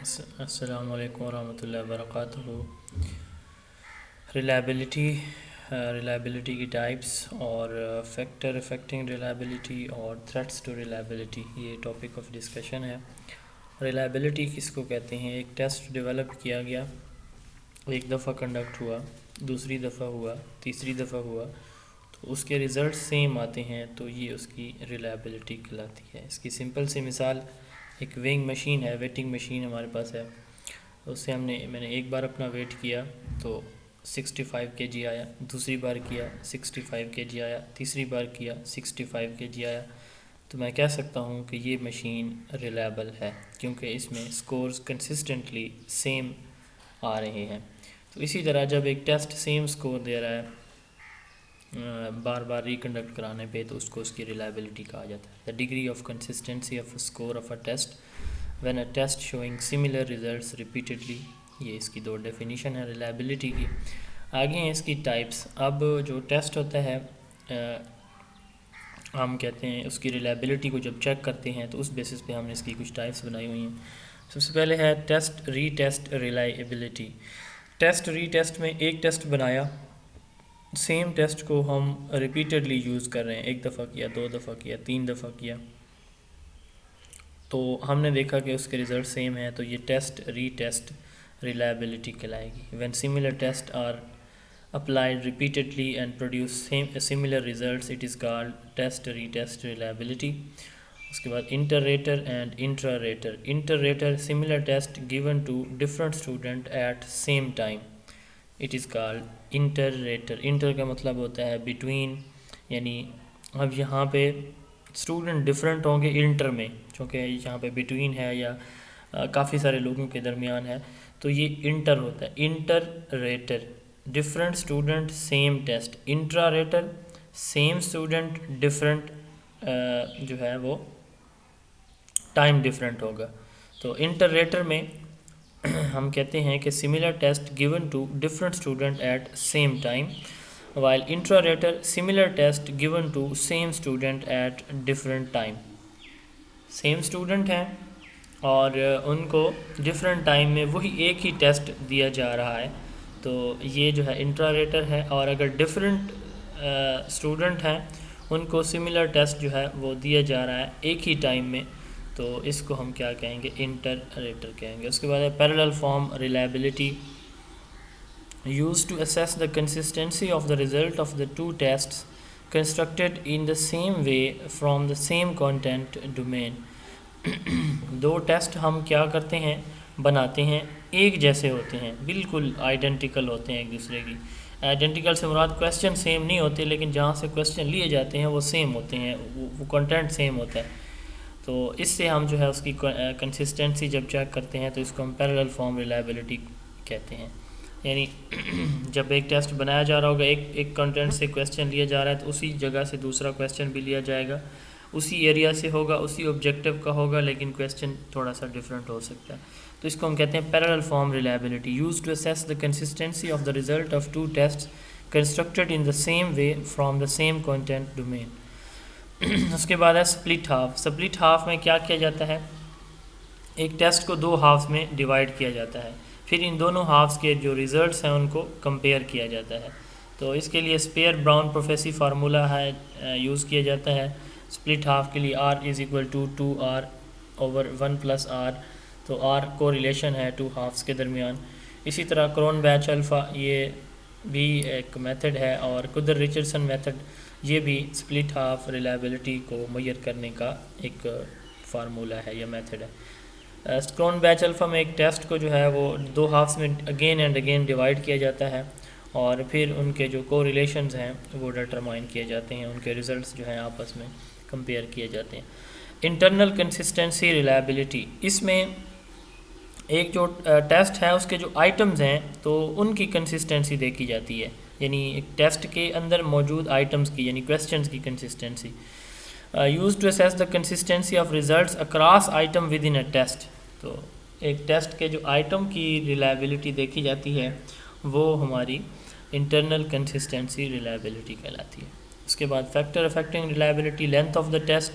السلام علیکم ورحمۃ اللہ وبرکاتہ۔ ریلائبلٹی کی ٹائپس اور فیکٹر افیکٹنگ ریلائبلٹی اور تھریٹس ٹو ریلائبلٹی، یہ ٹاپک آف ڈسکشن ہے۔ ریلائبلٹی کس کو کہتے ہیں؟ ایک ٹیسٹ ڈیولپ کیا گیا، ایک دفعہ کنڈکٹ ہوا، دوسری دفعہ ہوا، تیسری دفعہ ہوا، تو اس کے ریزلٹ سیم آتے ہیں تو یہ اس کی ریلائبلٹی کہلاتی ہے۔ اس کی سمپل سی مثال ایک ویئنگ مشین ہے، ویٹنگ مشین ہمارے پاس ہے۔ اس سے میں نے ایک بار اپنا ویٹ کیا تو 65 کے جی آیا، دوسری بار کیا 65 کے جی آیا، تیسری بار کیا 65 کے جی آیا، تو میں کہہ سکتا ہوں کہ یہ مشین ریلائبل ہے کیونکہ اس میں سکورز کنسسٹنٹلی سیم آ رہے ہیں۔ تو اسی طرح جب ایک ٹیسٹ سیم سکور دے رہا ہے بار بار ریکنڈکٹ کرانے پہ، تو اس کو اس کی ریلائبلٹی کہا جاتا ہے۔ The degree of consistency of score of a test when a test شوئنگ similar results repeatedly, یہ اس کی دو ڈیفینیشن ہے ریلائبلٹی کی۔ آگے ہیں اس کی ٹائپس۔ اب جو ٹیسٹ ہوتا ہے ہم کہتے ہیں اس کی ریلائبلٹی کو جب چیک کرتے ہیں تو اس بیسس پہ ہم نے اس کی کچھ ٹائپس بنائی ہوئی ہیں۔ سب سے پہلے ہے test retest reliability. Test ری ٹیسٹ میں ایک ٹیسٹ بنایا، سیم ٹیسٹ کو ہم ریپیٹڈلی یوز کر رہے ہیں، ایک دفعہ کیا، دو دفعہ کیا، تین دفعہ کیا، تو ہم نے دیکھا کہ اس کے ریزلٹ سیم ہیں، تو یہ ٹیسٹ ری ٹیسٹ ریلائبلٹی کہلائے گی۔ When similar test are applied repeatedly and produce similar results it is called test retest reliability. اس کے بعد inter rater and intra rater. Inter rater similar test given to different student at same time, it is called inter rater. Inter کا مطلب ہوتا ہے between, یعنی اب یہاں پہ اسٹوڈنٹ ڈفرینٹ ہوں گے انٹر میں، چونکہ یہاں پہ بٹوین ہے یا کافی سارے لوگوں کے درمیان ہے، تو یہ انٹر ہوتا ہے۔ Inter rater different student same test, intra rater same student different جو ہے وہ ٹائم ڈفرینٹ ہوگا۔ تو انٹر ریٹر میں ہم کہتے ہیں کہ similar test given to different student at same time, while intra-rater similar test given to same student at different time۔ Same student ہیں اور ان کو ڈفرینٹ ٹائم میں وہی ایک ہی ٹیسٹ دیا جا رہا ہے، تو یہ جو ہے انٹرا ریٹر ہے۔ اور اگر ڈفرینٹ اسٹوڈنٹ ہیں ان کو سملر ٹیسٹ جو ہے وہ دیا جا رہا ہے ایک ہی ٹائم میں، تو اس کو ہم کیا کہیں گے؟ انٹر ریٹر کہیں گے۔ اس کے بعد ہے parallel form reliability, used to assess the consistency of the result of the two tests constructed in the same way from the same content domain۔ دو ٹیسٹ ہم کیا کرتے ہیں؟ بناتے ہیں، ایک جیسے ہوتے ہیں، بالکل آئیڈینٹیکل ہوتے ہیں ایک دوسرے کی۔ آئیڈینٹیکل سے مراد کویسچن سیم نہیں ہوتے، لیکن جہاں سے کویسچن لیے جاتے ہیں وہ سیم ہوتے ہیں، وہ کنٹینٹ سیم ہوتا ہے۔ تو اس سے ہم جو ہے اس کی کنسسٹنسی جب چیک کرتے ہیں تو اس کو ہم پیرالل فارم ریلائبلٹی کہتے ہیں۔ یعنی جب ایک ٹیسٹ بنایا جا رہا ہوگا، ایک کنٹینٹ سے کویسچن لیا جا رہا ہے، تو اسی جگہ سے دوسرا کویسچن بھی لیا جائے گا، اسی ایریا سے ہوگا، اسی آبجیکٹیو کا ہوگا، لیکن کویسچن تھوڑا سا ڈفرینٹ ہو سکتا ہے۔ تو اس کو ہم کہتے ہیں parallel form reliability, use to assess the consistency of the result of two test constructed in the same way from the same content domain. اس کے بعد ہے سپلٹ ہاف۔ سپلٹ ہاف میں کیا کیا جاتا ہے؟ ایک ٹیسٹ کو دو ہافس میں ڈیوائڈ کیا جاتا ہے، پھر ان دونوں ہافس کے جو ریزلٹس ہیں ان کو کمپیئر کیا جاتا ہے۔ تو اس کے لیے اسپیئر براؤن پروفیسی فارمولہ ہے، یوز کیا جاتا ہے سپلٹ ہاف کے لیے۔ R is equal to 2R/1 + R، تو R کو ریلیشن ہے ٹو ہافس کے درمیان۔ اسی طرح کرون بیچ الفا، یہ بھی ایک میتھڈ ہے، اور کدر رچرڈسن میتھڈ، یہ بھی سپلٹ ہاف ریلائبلٹی کو میئر کرنے کا ایک فارمولہ ہے یا میتھڈ ہے۔ کرون بیچ الفا میں ایک ٹیسٹ کو جو ہے وہ دو ہافس میں اگین اینڈ اگین ڈیوائڈ کیا جاتا ہے، اور پھر ان کے جو کو ریلیشنز ہیں وہ ڈٹرمائن کیے جاتے ہیں، ان کے ریزلٹس جو ہیں آپس میں کمپیئر کیے جاتے ہیں۔ انٹرنل کنسسٹنسی ریلائبلٹی، اس میں ایک جو ٹیسٹ ہے اس کے جو آئٹمز ہیں تو ان کی کنسسٹنسی دیکھی جاتی ہے، یعنی ایک ٹیسٹ کے اندر موجود آئٹمز کی، یعنی کویسچنز کی consistency. used to assess the consistency of results across item within a test۔ تو ایک ٹیسٹ کے جو آئٹم کی ریلائبلٹی دیکھی جاتی ہے وہ ہماری انٹرنل کنسسٹنسی ریلائبلٹی کہلاتی ہے۔ اس کے بعد factor affecting reliability, length of the test,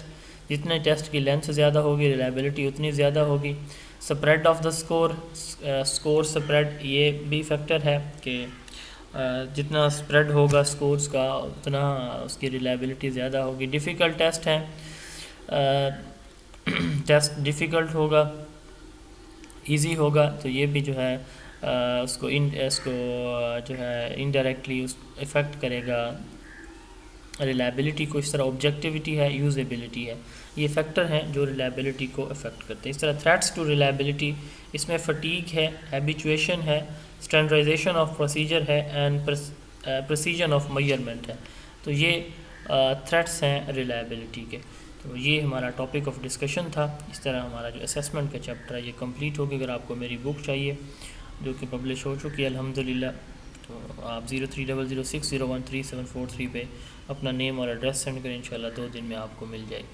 جتنے ٹیسٹ کی لینتھ زیادہ ہوگی ریلائبلٹی اتنی زیادہ ہوگی. Spread of the score spread یہ بھی فیکٹر ہے کہ جتنا اسپریڈ ہوگا اسکورس کا اتنا اس کی ریلائبلٹی زیادہ ہوگی. ڈیفیکلٹ ٹیسٹ ہیں، ٹیسٹ ڈیفیکلٹ ہوگا ایزی ہوگا تو یہ بھی جو ہے اس کو جو ہے انڈائریکٹلی افیکٹ کرے گا ریلائبلٹی کو. اس طرح آبجیکٹیوٹی ہے، یوزیبلٹی ہے، یہ فیکٹر ہیں جو ریلائبلٹی کو افیکٹ کرتے ہیں. اس طرح تھریٹس ٹو ریلائبلٹی، اس میں فٹیگ ہے، ہیبیچویشن ہے، اسٹینڈرڈائزیشن آف پروسیجر ہے اینڈ پریسیجن آف میئرمنٹ ہے. تو یہ تھریٹس ہیں ریلائبلٹی کے. تو یہ ہمارا ٹاپک آف ڈسکشن تھا. اس طرح ہمارا جو اسیسمنٹ کا چیپٹر ہے یہ کمپلیٹ ہوگی. اگر آپ کو میری بک چاہیے جو کہ پبلش ہو چکی ہے الحمدللہ، تو آپ 0300601374 پہ اپنا نیم اور ایڈریس سینڈ کریں، انشاءاللہ 2 دن میں آپ کو مل جائے گی.